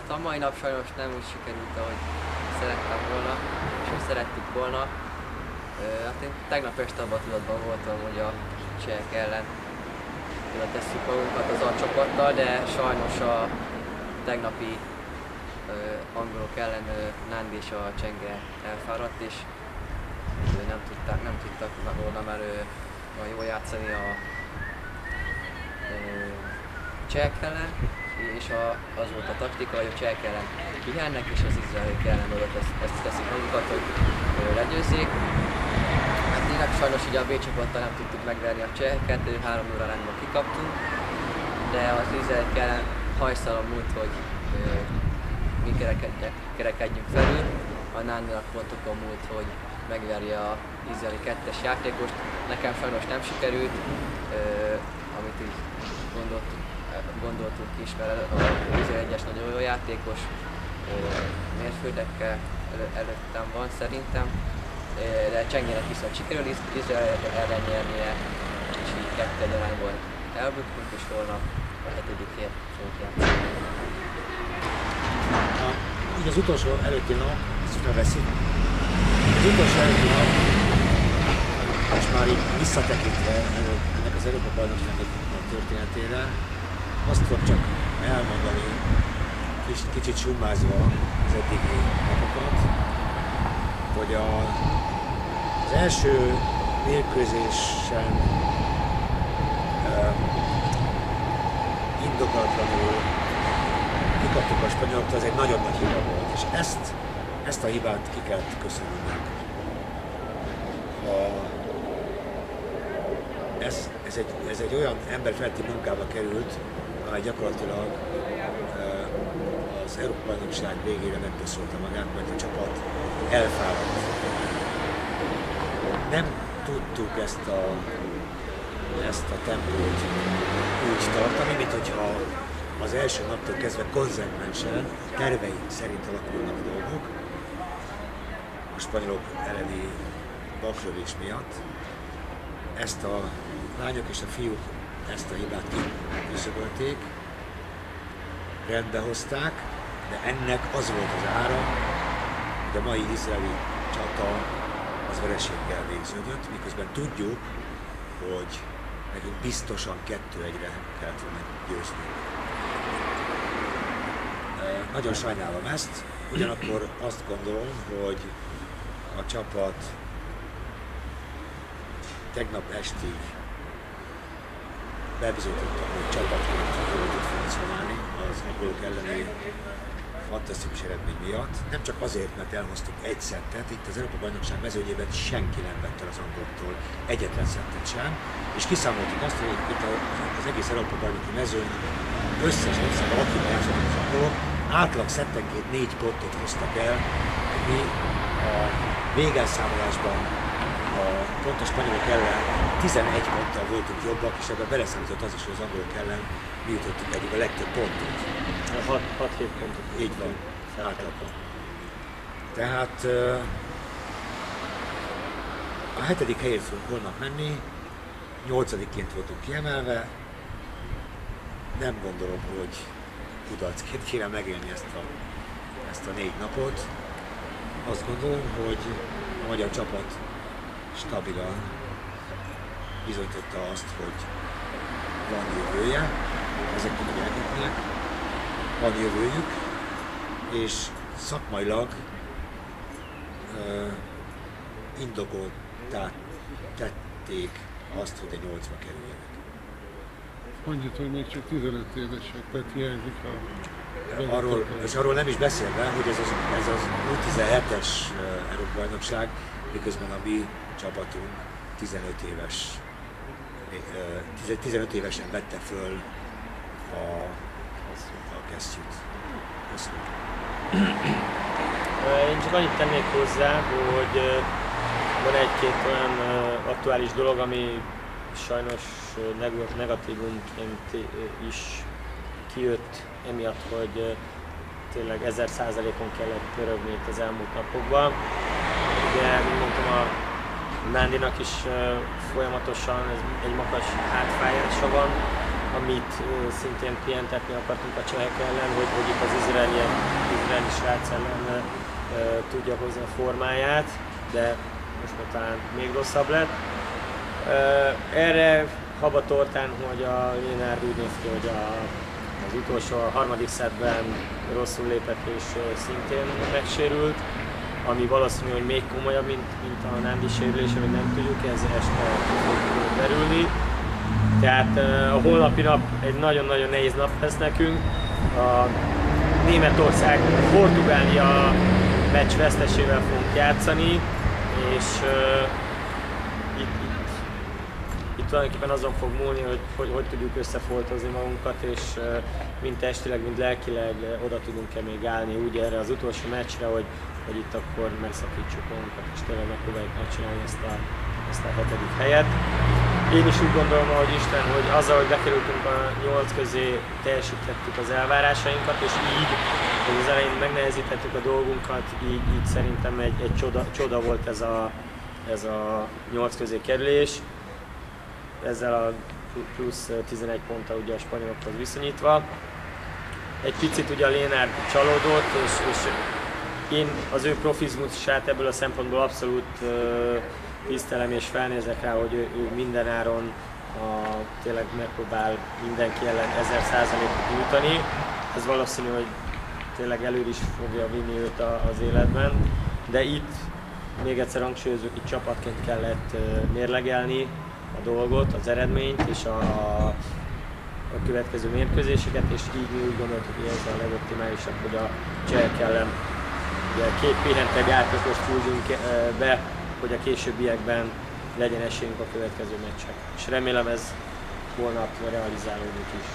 Hát a mai nap sajnos nem úgy sikerült, ahogy szerettem volna, és hogy szerettük volna. Hát én tegnap este abban a tudatban voltam, hogy a csehek ellen oda tesszük magunkat az A csapattal, de sajnos a tegnapi angolok ellen Nándi és a Csenge elfáradt, és nem tudtak volna már jól játszani a csehek ellen, és az volt a taktika, hogy a csehek ellen pihennek, és az izraeliek ellen oda ezt teszik magukat, hogy legyőzzék. Hát tényleg sajnos így a B csapattal nem tudtuk megverni a cseheket, 3-0 rányban kikaptunk, de az izraeliek ellen hajszalom múlt, hogy mi kerekedjünk felül. A Nándinak pontokon múlt, hogy megverje az izraeli 2-es játékost. Nekem sajnos nem sikerült, amit így gondoltuk is, mert az izraeli 1-es nagyon jó játékos, mérföldekkel előttem van szerintem, de Csengének viszont sikerül Izrael ellen nyernie, és így 2-1 arányból elbuktunk, és holnap a 7-ért fogunk játszani. Így az utolsó előtti nap, ezt most veszik, az utolsó előtti nap, és már így visszatekintve ennek az Európa-bajnokságnak a történetére, azt tudom csak elmondani, kicsit summázva az eddigi napokat, hogy az első mérkőzésen indokolatlanul kikaptuk a spanyoloktól, az egy nagyon nagy hiba volt, és ezt a hibát ki kellett köszönnünk. Ez egy olyan emberfeletti munkába került, amely gyakorlatilag az Európa-bajnokság végére megköszönte magát, mert a csapat elfáradt. Nem tudtuk ezt a tempót úgy tartani, mint hogyha az első naptól kezdve konzekvensen, terveink szerint alakulnak a dolgok, a spanyolok elleni baklövés miatt. Ezt a lányok és a fiúk ezt a hibát kiküszöbölték, rendbehozták, de ennek az volt az ára, hogy a mai izraeli csata az vereséggel végződött, miközben tudjuk, hogy nekünk biztosan 2-1-re kellett volna győzni. Nagyon sajnálom ezt, ugyanakkor azt gondolom, hogy a csapat tegnap estig bebizonyította, hogy csapatként jól tud funkcionálni az angolok elleni fantasztikus eredmény miatt. Nem csak azért, mert elhoztuk egy szettet, itt az Európa-bajnokság mezőnyében senki nem vett el az angoloktól egyetlen szettet sem, és kiszámoltuk azt, hogy itt az egész Európa-bajnoki mezőny összes országban, akivel játszottak az angolok, átlag szettenként 4 pontot hoztak el, mi a végelszámolásban pont a spanyolok ellen 11 ponttal voltunk jobbak, és ebben beleszámított az is, hogy az angolok ellen mi jutottunk eddig a legtöbb pontot. 6-7 pontot. Így van, átlagban. Tehát a 7. helyért fogunk holnap menni, 8-ként voltunk kiemelve. Nem gondolom, hogy kudarcként kéne megélni ezt a 4 napot. Azt gondolom, hogy a magyar csapat stabilan bizonyította azt, hogy van jövője ezeknek a gyerekeknek, van jövőjük, és szakmailag indokoltá tették azt, hogy a 8-ba kerüljenek. Annyit, hogy még csak 15 évesek, tehát hiányzik a... Arról nem is beszélve, hogy ez az U17-es Európa-bajnokság, miközben a mi csapatunk 15 évesen vette föl a kesztyűt. Köszönöm. Én csak annyit tennék hozzá, hogy van egy-két olyan aktuális dolog, ami sajnos negatívumként is kijött emiatt, hogy tényleg 1000%-on kellett pörögni itt az elmúlt napokban. Ugye, mint mondtam, a Nándinak is folyamatosan egy magas hátfájása van, amit szintén pihentetni akartunk a csehek ellen, hogy itt az izraeli srác ellen tudja hozni a formáját, de most már talán még rosszabb lett. Erre habatortán, hogy a Lénárd úgy néz ki, hogy az utolsó, a harmadik szettben rosszul lépett és szintén megsérült, ami valószínű, hogy még komolyabb, mint a Nándi sérülése, hogy nem tudjuk, ez este fog derülni. Tehát a holnapi nap egy nagyon-nagyon nehéz nap lesz nekünk. A Németország-Portugália meccs vesztesével fogunk játszani, és itt tulajdonképpen azon fog múlni, hogy tudjuk összefoltozni magunkat, és mind testileg, mind lelkileg oda tudunk-e még állni úgy erre az utolsó meccsre, hogy itt akkor megszakítsuk magunkat, és tényleg megpróbáljuk megcsinálni ezt a 7. helyet. Én is úgy gondolom, ahogy Isten, hogy azzal, hogy bekerültünk a 8 közé, teljesítettük az elvárásainkat, és így, hogy az elején megnehezítettük a dolgunkat, így szerintem egy csoda volt ez a 8 közé kerülés. Ezzel a plusz 11 ponttal ugye a spanyolokhoz viszonyítva. Egy picit ugye a Lénárd csalódott, és én az ő profizmusát ebből a szempontból abszolút tisztelem és felnézek rá, hogy ő mindenáron tényleg megpróbál mindenki ellen 1000%-ot nyújtani. Ez valószínű, hogy tényleg előre is fogja vinni őt az életben, de itt még egyszer hangsúlyozok, itt csapatként kellett mérlegelni a dolgot, az eredményt és a következő mérkőzéseket, és így mi úgy gondoltuk, hogy ez a legoptimálisabb, hogy a csehek ellen ugye 2 pihentebb játékost küldünk be, hogy a későbbiekben legyen esélyünk a következő meccsek. És remélem ez holnap realizálódik is.